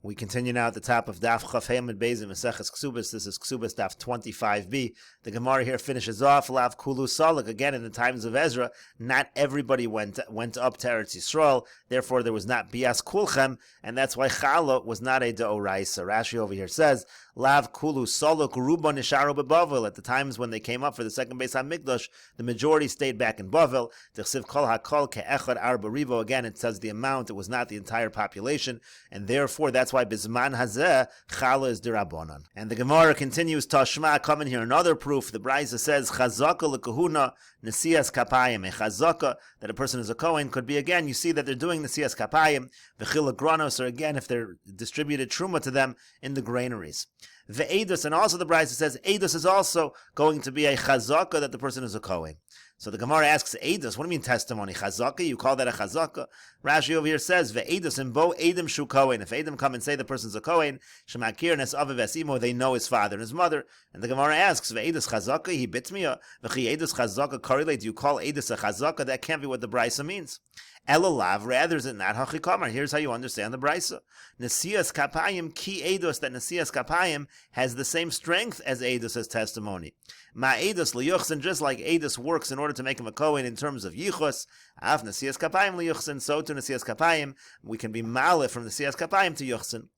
We continue now at the top of Daf Yomi Mesechet Kesubos. This is Kesuvos Daf 25b. The Gemara here finishes off Lav Kulu Salak. Again, in the times of Ezra, not everybody went up to Eretz Yisrael. Therefore, there was not Bias Kulchem, and that's why Chala was not a Deoraisa. Rashi over here says Lav Kulu Salak Ruba Nisharu Bebavel. At the times when they came up for the second Beis HaMikdash, the majority stayed back in Bavel. Tichsiv Kol Hakol Ke'echad Arba Rivo. Again, it says the amount. It was not the entire population, and therefore that's why Bizman Hazeh Chala is Dirabonan. And the Gemara continues Tashma, coming here another proof. The Brisa says Chazaka lekahuna Nesias Kapayim. A Chazaka that a person is a Kohen could be, again, you see that they're doing Nesias Kapayim, V'chila Granos, or again if they're distributed Truma to them in the granaries. Ve'edus, and also the Brisa says Edus is also going to be a Chazaka that the person is a Kohen. So the Gemara asks, Edus, what do you mean testimony? Chazaka? You call that a Chazaka? Rashi over here says, Ve'edus in bo Edim shu Kohen. If Edim come and say the person's a Kohen, Shemakir nes aviv esimo, they know his father and his mother. And the Gemara asks, Ve'edus Chazaka? He bit me. V'chi Edus Chazaka correlate. Do you call Edus a Chazaka? That can't be what the Brisa means. Elalav, rather is it not Hachikamar? Here's how you understand the Brisa. Nesias Kapayim ki Edus, that Nesias Kapayim has the same strength as Edus as testimony. Ma Edus liyuchsin, just like Edus works in order to make him a Kohen in terms of Yichus, Av Nesias Kapayim liyuchsin, so to Nesias Kapayim, we can be malif from Nesias Kapayim to Yuchsin.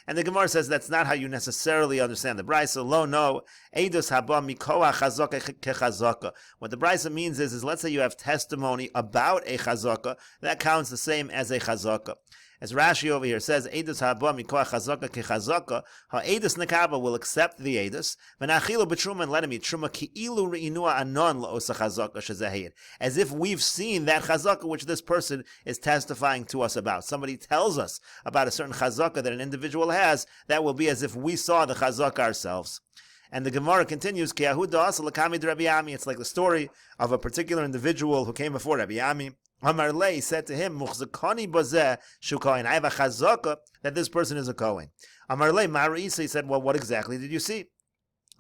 And the Gemara says that's not how you necessarily understand the Brisa. Lo, no, Eidos haba mikoa chazaka kechazaka. What the Brisa means is let's say you have testimony about a chazaka, that counts the same as a chazaka. As Rashi over here says, Eidos haba mikoa chazaka kechazaka, ha Eidos nekaba will accept the Eidos, v'nachilu b'truma and let him eat truma ki'ilu re'inua anon la'osa chazaka shezahid. As if we've seen that chazaka which this person is testifying to us about. Somebody tells us about a certain chazaka that an individual has, that will be as if we saw the chazaka ourselves. And the Gemara continues, it's like the story of a particular individual who came before Rabbi Ami. Amar Lei said to him, Muchzakani bazeh shu kohen. I have a chazaka that this person is a kohen. Amar Lei Marisa, he said, well, what exactly did you see?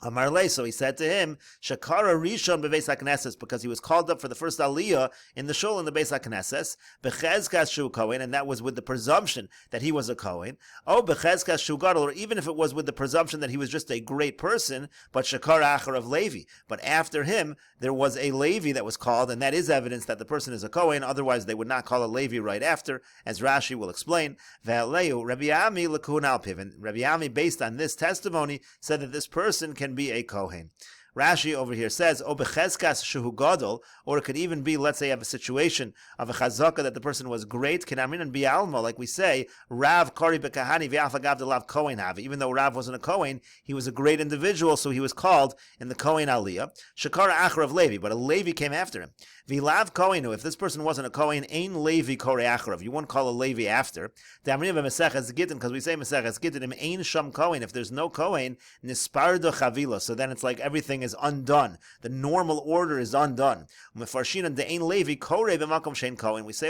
Amar Lei, so he said to him, Shakara Rishon beVeis HaKnesses, because he was called up for the first aliyah in the shul in the Beis HaKnesses, Bechezkas shu kohen, and that was with the presumption that he was a kohen. Oh, Bechezkas shu gadol, or even if it was with the presumption that he was just a great person, but Shakara Achar of Levi. But after him, there was a Levi that was called, and that is evidence that the person is a kohen. Otherwise, they would not call a Levi right after, as Rashi will explain. Ve'aleu Rabbi Ami l'kuhun alpiv, and Rabbi Ami, based on this testimony, said that this person can be a Kohen. Rashi over here says, O bechezkas shehu gadol, or it could even be, let's say, you have a situation of a chazaka that the person was great, kenamrin and bialmo, like we say, Rav kori bekahani v'afagav delav Kohen have. Even though Rav wasn't a Kohen, he was a great individual, so he was called in the Kohen aliyah. Shakara achar of Levi, but a Levi came after him. V'lav Kohenu, if this person wasn't a Kohen, ein Levi kore acharav, you wouldn't call a Levi after. Damrin v'mesechet gittin, because we say mesechet gittin, im ein sham Kohen, if there's no Kohen, nispardo chavila, so then it's like everything is undone. The normal order is undone. We say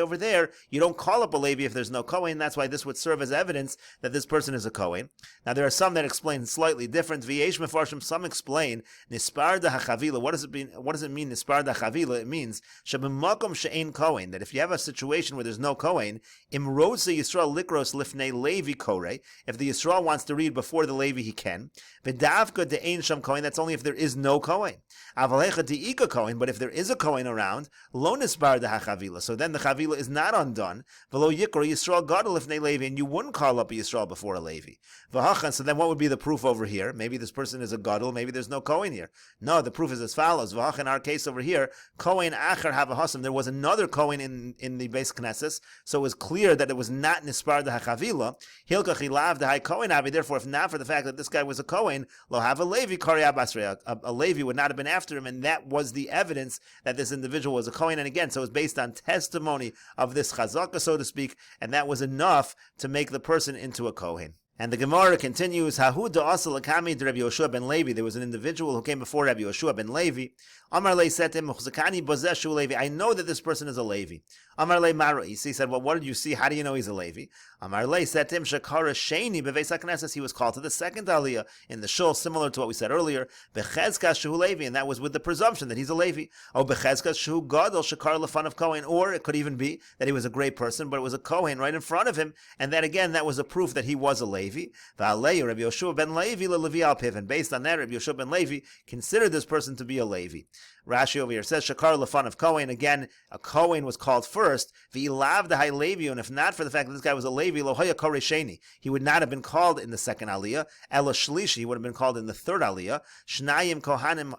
over there, you don't call up a Levi if there's no Kohen. That's why this would serve as evidence that this person is a Kohen. Now there are some that explain slightly different. Some explain nisparda hachavila. What does it mean? What does it mean nisparda hachavila? It means Kohen, that if you have a situation where there's no Kohen, imrosa Yisrael likros lifnei Levi kore. If the Yisrael wants to read before the Levi, he can. V'davka de'ein sham Kohen. That's only if there is no Kohen. Avalecha de'ika Kohen. But if there is a Kohen around, lo nisbar de hachavila. So then the chavila is not undone. V'lo yikro Yisrael gadol lifnei Levi, and you wouldn't call up a Yisrael before a Levi. V'hachan. So then what would be the proof over here? Maybe this person is a gadol. Maybe there's no Kohen here. No, the proof is as follows. V'hachan, in our case over here, Kohen achar havahasam. There was another Kohen in the Beis Knesses, so it was clear that it was not nispar de hachavila. Hilkach ilav de hay Kohen avi. Therefore, if not for the fact that this guy was a Kohen, lo have a Levi karya basrei. A Levi would not have been after him, and that was the evidence that this individual was a Kohen. And again, so it was based on testimony of this chazaka, so to speak, and that was enough to make the person into a Kohen. And the Gemara continues, Hahu da'asa l'kami de Rabbi Yoshua ben Levi. There was an individual who came before Rabbi Yoshua ben Levi. Amar Lei said to him, Muchzakani bozeh Levi. I know that this person is a Levi. Amar Lei Marais. He said, well, what did you see? How do you know he's a Levi? Amar Lei said to him, Shakara Sheni beVeis HaKnesses. He was called to the second aliyah in the shul, similar to what we said earlier. Bechezkas shehu Levi, and that was with the presumption that he's a Levi. Oh, Bechezkas shehu Gadol Shakar lefan of Kohen. Or it could even be that he was a great person, but it was a Kohen right in front of him, and that again, that was a proof that he was a Levi. Levi. V'alei Rabbi Yoshua ben Levi leLevi al piv. And based on that, Rabbi Yoshua ben Levi considered this person to be a Levi. Rashi over here says, Shakar lefan of Kohen. Again, a Kohen was called first. V'ilav the Levi, and if not for the fact that this guy was a Levi, lo hoya korei sheni, he would not have been called in the second aliyah. Ela shlishi, he would have been called in the third aliyah. Shnayim kohanim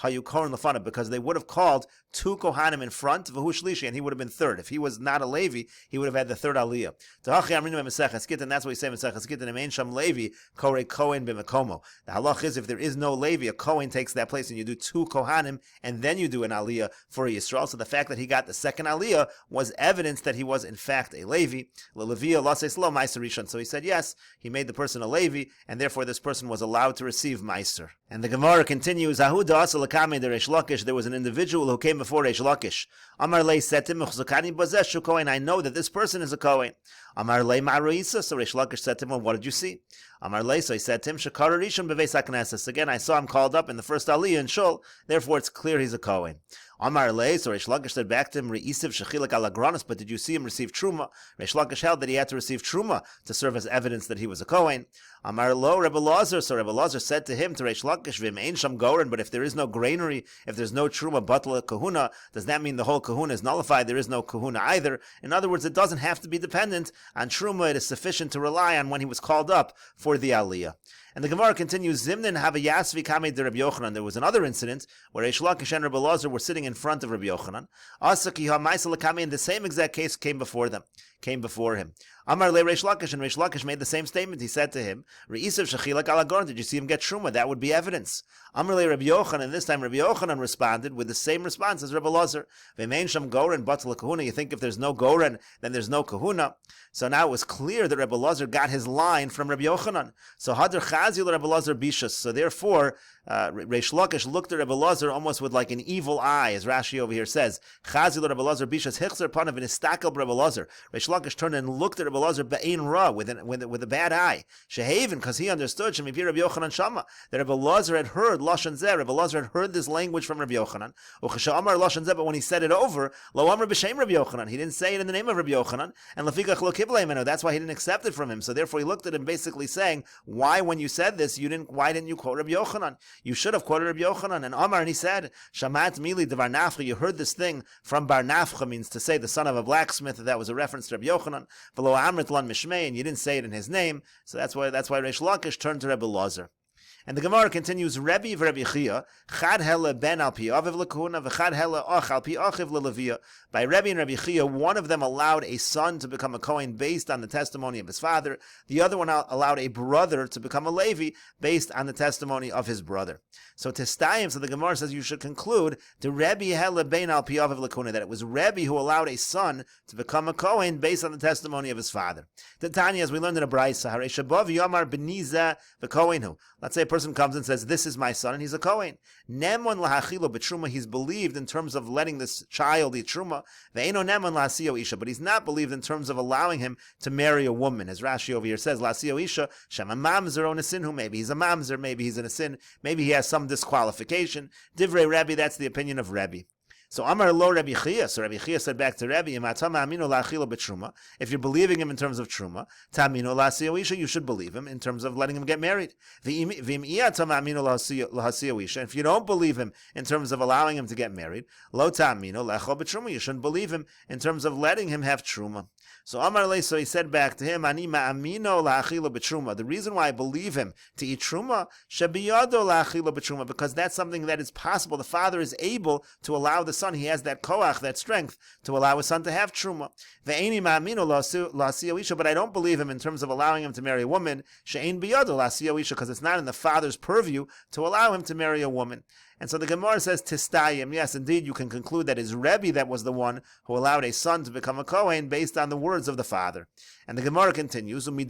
hayu koren lefanav, because they would have called two kohanim in front, v'hu shlishi, and he would have been third. If he was not a Levi, he would have had the third aliyah. Tahachi amrinu Mesechet Gittin, and that's what we say in Mesechet Gittin. Amein sham Levi korei Kohen b'mekomo. The halach is if there is no Levi, a Kohen takes that place, and you do two kohanim, and then you do an aliyah for a Yisrael. So the fact that he got the second aliyah was evidence that he was in fact a Levi. So he said yes, he made the person a Levi, and therefore this person was allowed to receive Meiser. And the Gemara continues, there was an individual who came before Reish Lakish. Amar lei setim Kohen, I know that this person is a Kohen. Amar lei ma'roisa, so Reish Lakish said to him, well, what did you see? Amar lei, so he said to him, Shakar Rishon beveis hakneses. Again, I saw him called up in the first aliyah in Shul, therefore it's clear he's a Kohen. Amar lei, so Reish Lakish said back to him, Re'isiv shechilak ala granis, but did you see him receive truma? Reish Lakish held that he had to receive truma to serve as evidence that he was a Kohen. Amar lo Rebbe Lazar, so Rebbe Lazar said to him, to Reish Lakish, v'im ein sham goren, but if there is no granary, if there's no truma batla kahuna, does that mean the whole kahuna is nullified? There is no kahuna either. In other words, it doesn't have to be dependent on truma. It is sufficient to rely on when he was called up for the aliyah. And the Gemara continues, Zimnin havayasvi kamei de Rabbi Yochanan. There was another incident where Reish Lakish and Rebbe Lazar were sitting in front of Rabbi Yochanan. Asaki ha'maisa l'kamei, and the same exact case came before him. Amar le Reish Lakish, and Reish Lakish made the same statement. He said to him, Re'isav shechilak ala goren, did you see him get truma? That would be evidence. Amar le Rabbi Yochanan, and this time Rabbi Yochanan responded with the same response as Rebbe Lazar. V'mein sham goren batel kahuna. You think if there's no goren, then there's no kahuna. So now it was clear that Rebbe Lazar got his line from Rabbi Yochanan. So hadar chazil Rebbe Lazar bishas. So therefore, Reish Lakish looked at Rebbe Lazar almost with like an evil eye, as Rashi over here says. Chazil Rebbe Lazar bishas hichzer panav v'nistakel Rebbe Lazar. Reish Lakish turned and looked at Rebbe Lazar be'ein ra, with a bad eye. Shehaven, because he understood Shemipi Rabbi Yochanan Shama, that Rebbe Lazar had heard Lashon Zeh. Rebbe Lazar had heard this language from Rabbi Yochanan. Uchasha Amar Lashon Zeh, but when he said it over, Lo Amar b'shem Rabbi Yochanan, he didn't say it in the name of Rabbi Yochanan, and Lefikach lo kiblei menu. That's why he didn't accept it from him. So therefore he looked at him basically saying, why when you said this, why didn't you quote Rabbi Yochanan? You should have quoted Rabbi Yochanan. And Amar, and he said, Shamat mili devar nafcha, you heard this thing from bar nafcha, means to say the son of a blacksmith. That was a reference to Rabbi Yochanan. V'lo amrit lan mishmei, and you didn't say it in his name. So that's why Reish Lakish turned to Rebbe Lazar. And the Gemara continues, Rebbe v'Rebbe Chia, Chad hele ben al pi aviv l'kahuna, v'chad hele ach al pi achiv l'levia. By Rebbe and Rebbe Chia, one of them allowed a son to become a Kohen based on the testimony of his father. The other one allowed a brother to become a Levi based on the testimony of his brother. So Testayim, so the Gemara says you should conclude the Rebbe hele ben al pi aviv l'kahuna, that it was Rebbe who allowed a son to become a Kohen based on the testimony of his father. The Tanya, as we learned in a Braisa, Harei shabav yomar b'niza v'kohenhu. Let's say a person comes and says, this is my son, and he's a Kohen. Nemon lahachilo b'truma, he's believed in terms of letting this child eat truma. Ve'eno nemon lahasio isha, but he's not believed in terms of allowing him to marry a woman. As Rashi over here says, lahasio isha, shema mamzer on a sin, who maybe he's a mamzer, maybe he's in a sin, maybe he has some disqualification. Divrei Rebbe, that's the opinion of Rebbe. So Amar lo Rabbi Chia. So Rabbi Chia said back to Rebbe, if you're believing him in terms of truma, you should believe him in terms of letting him get married. If you don't believe him in terms of allowing him to get married, you shouldn't believe him in terms of letting him have truma. So Amar le, so he said back to him, the reason why I believe him to eat truma, because that's something that is possible. The father is able to allow the son, he has that koach, that strength, to allow his son to have truma. But I don't believe him in terms of allowing him to marry a woman, because it's not in the father's purview to allow him to marry a woman. And so the Gemara says, Tistayim, yes, indeed, you can conclude that it's Rebbe that was the one who allowed a son to become a Kohen based on the words of the father. And the Gemara continues, from the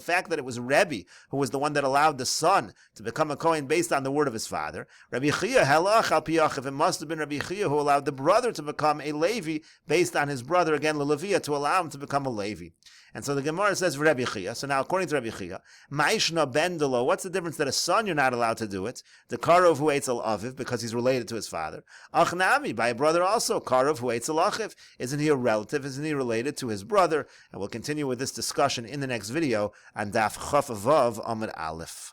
fact that it was Rebbe who was the one that allowed the son to become a Kohen based on the word of his father. Rabbi Chia, it must have been Rabbi Chia who allowed the brother to become a Levi based on his brother, again, Lelevia, to allow him to become a Levi. And so the Gemara says Rabbi Chia. So now, according to Rabbi Chia, Ma'ishna bendelo, what's the difference that a son you're not allowed to do it? different. The Karov who Eitzel Aviv, because he's related to his father. Achnami, by a brother also. Karov who Eitzel Achiv. Isn't he a relative? Isn't he related to his brother? And we'll continue with this discussion in the next video on Daf Chaf Vav Amud Aleph.